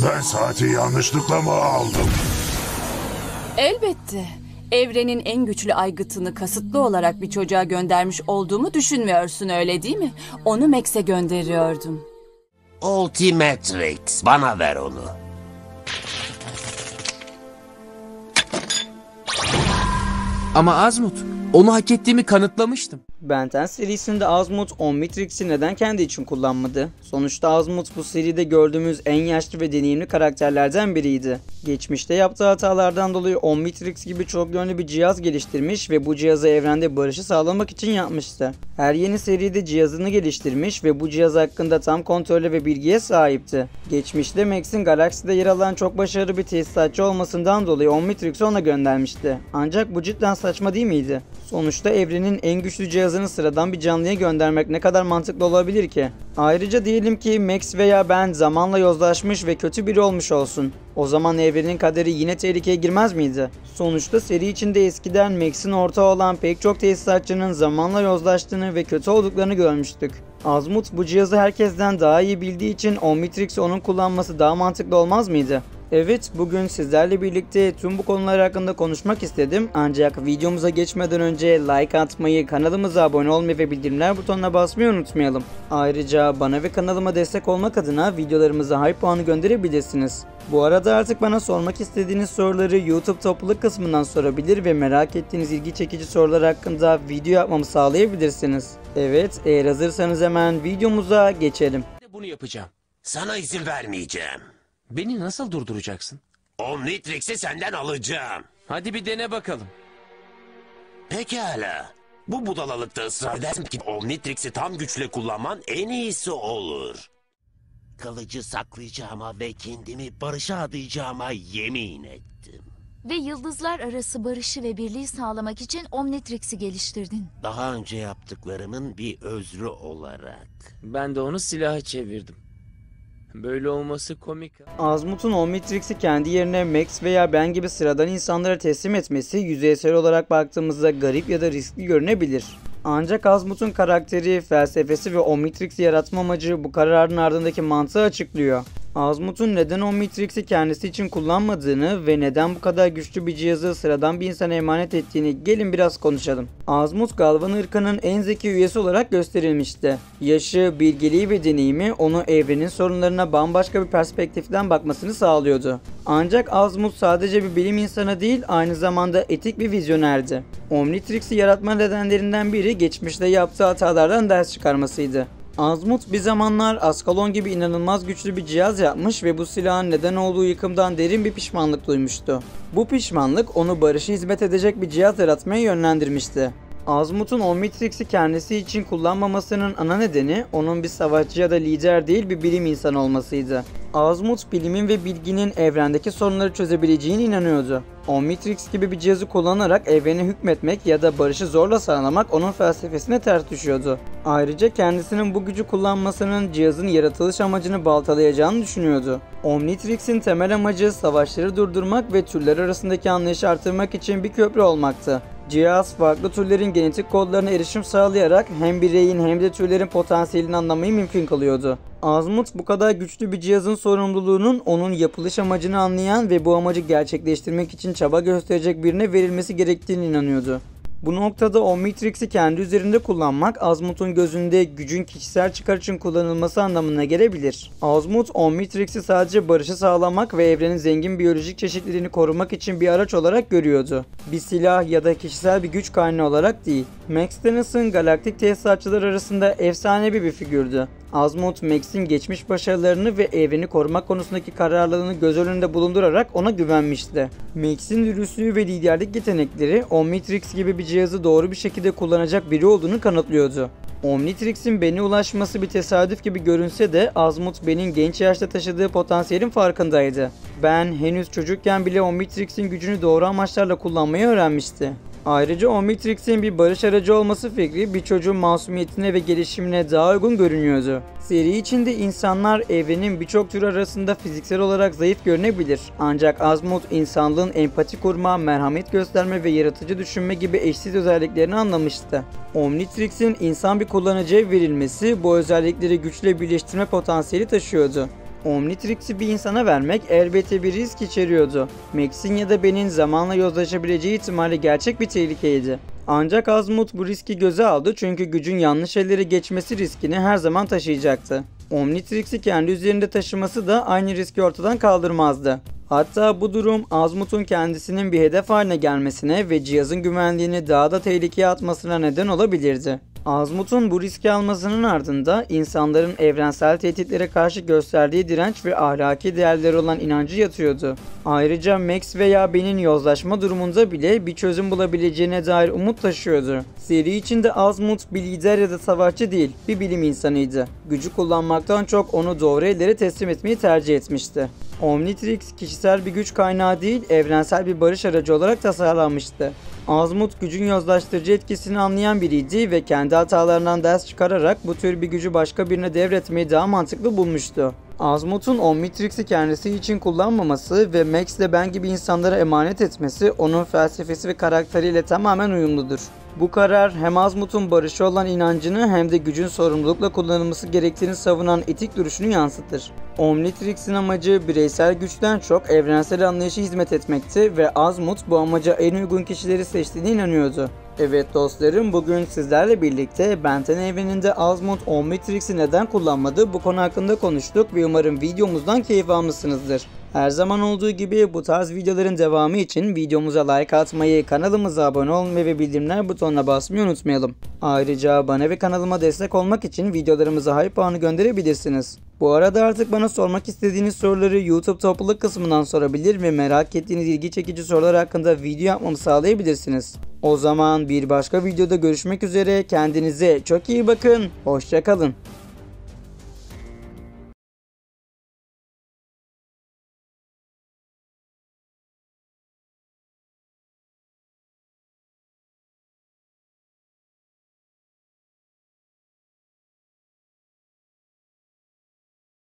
Ben saati yanlışlıkla mı aldım? Elbette. Evrenin en güçlü aygıtını kasıtlı olarak bir çocuğa göndermiş olduğumu düşünmüyorsun, öyle değil mi? Onu Max'e gönderiyordum. Ultimatrix, bana ver onu. Ama Azmut, onu hak ettiğimi kanıtlamıştım. Ben 10 serisinde Azmut Omnitrix'i neden kendi için kullanmadı? Sonuçta Azmut bu seride gördüğümüz en yaşlı ve deneyimli karakterlerden biriydi. Geçmişte yaptığı hatalardan dolayı Omnitrix gibi çok yönlü bir cihaz geliştirmiş ve bu cihazı evrende barışı sağlamak için yapmıştı. Her yeni seride cihazını geliştirmiş ve bu cihaz hakkında tam kontrole ve bilgiye sahipti. Geçmişte Max'in galakside yer alan çok başarılı bir tesisatçı olmasından dolayı Omnitrix'i ona göndermişti. Ancak bu cidden saçma değil miydi? Sonuçta evrenin en güçlü cihazını sıradan bir canlıya göndermek ne kadar mantıklı olabilir ki? Ayrıca diyelim ki Max veya ben zamanla yozlaşmış ve kötü biri olmuş olsun. O zaman evrenin kaderi yine tehlikeye girmez miydi? Sonuçta seri içinde eskiden Max'in ortağı olan pek çok tesisatçının zamanla yozlaştığını ve kötü olduklarını görmüştük. Azmut bu cihazı herkesten daha iyi bildiği için Omnitrix'i onun kullanması daha mantıklı olmaz mıydı? Evet, bugün sizlerle birlikte tüm bu konular hakkında konuşmak istedim. Ancak videomuza geçmeden önce like atmayı, kanalımıza abone olmayı ve bildirimler butonuna basmayı unutmayalım. Ayrıca bana ve kanalıma destek olmak adına videolarımıza hype puanı gönderebilirsiniz. Bu arada artık bana sormak istediğiniz soruları YouTube topluluk kısmından sorabilir ve merak ettiğiniz ilgi çekici sorular hakkında video yapmamı sağlayabilirsiniz. Evet, eğer hazırsanız hemen videomuza geçelim. Bunu yapacağım. Sana izin vermeyeceğim. Beni nasıl durduracaksın? Omnitrix'i senden alacağım. Hadi bir dene bakalım. Pekala. Bu budalalıkta ısrar edersin ki Omnitrix'i tam güçle kullanman en iyisi olur. Kılıcı saklayacağıma ve kendimi barışa adayacağıma yemin ettim. Ve yıldızlar arası barışı ve birliği sağlamak için Omnitrix'i geliştirdin. Daha önce yaptıklarımın bir özrü olarak. Ben de onu silaha çevirdim. Böyle olması komik. Azmut'un Omnitrix'i kendi yerine Max veya ben gibi sıradan insanlara teslim etmesi yüzeysel olarak baktığımızda garip ya da riskli görünebilir. Ancak Azmut'un karakteri, felsefesi ve Omnitrix'i yaratma amacı bu kararın ardındaki mantığı açıklıyor. Azmut'un neden Omnitrix'i kendisi için kullanmadığını ve neden bu kadar güçlü bir cihazı sıradan bir insana emanet ettiğini gelin biraz konuşalım. Azmut, Galvan ırkının en zeki üyesi olarak gösterilmişti. Yaşı, bilgeliği ve deneyimi onu evrenin sorunlarına bambaşka bir perspektiften bakmasını sağlıyordu. Ancak Azmut sadece bir bilim insanı değil, aynı zamanda etik bir vizyonerdi. Omnitrix'i yaratma nedenlerinden biri geçmişte yaptığı hatalardan ders çıkarmasıydı. Azmut bir zamanlar Askalon gibi inanılmaz güçlü bir cihaz yapmış ve bu silahın neden olduğu yıkımdan derin bir pişmanlık duymuştu. Bu pişmanlık onu barışa hizmet edecek bir cihaz yaratmaya yönlendirmişti. Azmut'un Omnitrix'i kendisi için kullanmamasının ana nedeni onun bir savaşçı ya da lider değil bir bilim insanı olmasıydı. Azmut bilimin ve bilginin evrendeki sorunları çözebileceğine inanıyordu. Omnitrix gibi bir cihazı kullanarak evrene hükmetmek ya da barışı zorla sağlamak onun felsefesine ters düşüyordu. Ayrıca kendisinin bu gücü kullanmasının cihazın yaratılış amacını baltalayacağını düşünüyordu. Omnitrix'in temel amacı savaşları durdurmak ve türler arasındaki anlayışı artırmak için bir köprü olmaktı. Cihaz farklı türlerin genetik kodlarına erişim sağlayarak hem bireyin hem de türlerin potansiyelini anlamayı mümkün kılıyordu. Azmut bu kadar güçlü bir cihazın sorumluluğunun onun yapılış amacını anlayan ve bu amacı gerçekleştirmek için çaba gösterecek birine verilmesi gerektiğine inanıyordu. Bu noktada Omnitrix'i kendi üzerinde kullanmak Azmut'un gözünde gücün kişisel çıkar için kullanılması anlamına gelebilir. Azmut, Omnitrix'i sadece barışı sağlamak ve evrenin zengin biyolojik çeşitliliğini korumak için bir araç olarak görüyordu. Bir silah ya da kişisel bir güç kaynağı olarak değil. Max Tennyson galaktik tesisatçılar arasında efsanevi bir figürdü. Azmut, Max'in geçmiş başarılarını ve evreni korumak konusundaki kararlılığını göz önünde bulundurarak ona güvenmişti. Max'in dürüstlüğü ve liderlik yetenekleri Omnitrix gibi bir cihazı doğru bir şekilde kullanacak biri olduğunu kanıtlıyordu. Omnitrix'in Ben'e ulaşması bir tesadüf gibi görünse de Azmut Ben'in genç yaşta taşıdığı potansiyelin farkındaydı. Ben henüz çocukken bile Omnitrix'in gücünü doğru amaçlarla kullanmayı öğrenmişti. Ayrıca Omnitrix'in bir barış aracı olması fikri bir çocuğun masumiyetine ve gelişimine daha uygun görünüyordu. Seri içinde insanlar evrenin birçok tür arasında fiziksel olarak zayıf görünebilir. Ancak Azmut insanlığın empati kurma, merhamet gösterme ve yaratıcı düşünme gibi eşsiz özelliklerini anlamıştı. Omnitrix'in insan bir kullanıcıya verilmesi bu özellikleri güçle birleştirme potansiyeli taşıyordu. Omnitrix'i bir insana vermek elbette bir risk içeriyordu. Max'in ya da Ben'in zamanla yozlaşabileceği ihtimali gerçek bir tehlikeydi. Ancak Azmut bu riski göze aldı çünkü gücün yanlış ellere geçmesi riskini her zaman taşıyacaktı. Omnitrix'i kendi üzerinde taşıması da aynı riski ortadan kaldırmazdı. Hatta bu durum Azmut'un kendisinin bir hedef haline gelmesine ve cihazın güvenliğini daha da tehlikeye atmasına neden olabilirdi. Azmut'un bu riski almasının ardında insanların evrensel tehditlere karşı gösterdiği direnç ve ahlaki değerleri olan inancı yatıyordu. Ayrıca Max veya Ben'in yozlaşma durumunda bile bir çözüm bulabileceğine dair umut taşıyordu. Seri içinde Azmut bir lider ya da savaşçı değil, bir bilim insanıydı. Gücü kullanmaktan çok onu doğru ellere teslim etmeyi tercih etmişti. Omnitrix kişisel bir güç kaynağı değil, evrensel bir barış aracı olarak tasarlanmıştı. Azmut gücün yozlaştırıcı etkisini anlayan biriydi ve kendi hatalarından ders çıkararak bu tür bir gücü başka birine devretmeyi daha mantıklı bulmuştu. Azmut'un Omnitrix'i kendisi için kullanmaması ve Max ile Ben gibi insanlara emanet etmesi onun felsefesi ve karakteriyle tamamen uyumludur. Bu karar hem Azmut'un barışa olan inancını hem de gücün sorumlulukla kullanılması gerektiğini savunan etik duruşunu yansıtır. Omnitrix'in amacı bireysel güçten çok evrensel anlayışa hizmet etmekti ve Azmut bu amaca en uygun kişileri seçtiğine inanıyordu. Evet dostlarım, bugün sizlerle birlikte Ben 10 evreninde Azmut Omnitrix'i neden kullanmadı bu konu hakkında konuştuk ve umarım videomuzdan keyif almışsınızdır. Her zaman olduğu gibi bu tarz videoların devamı için videomuza like atmayı, kanalımıza abone olmayı ve bildirimler butonuna basmayı unutmayalım. Ayrıca bana ve kanalıma destek olmak için videolarımıza hype puanı gönderebilirsiniz. Bu arada artık bana sormak istediğiniz soruları YouTube topluluk kısmından sorabilir ve merak ettiğiniz ilgi çekici sorular hakkında video yapmamı sağlayabilirsiniz. O zaman bir başka videoda görüşmek üzere, kendinize çok iyi bakın, hoşça kalın.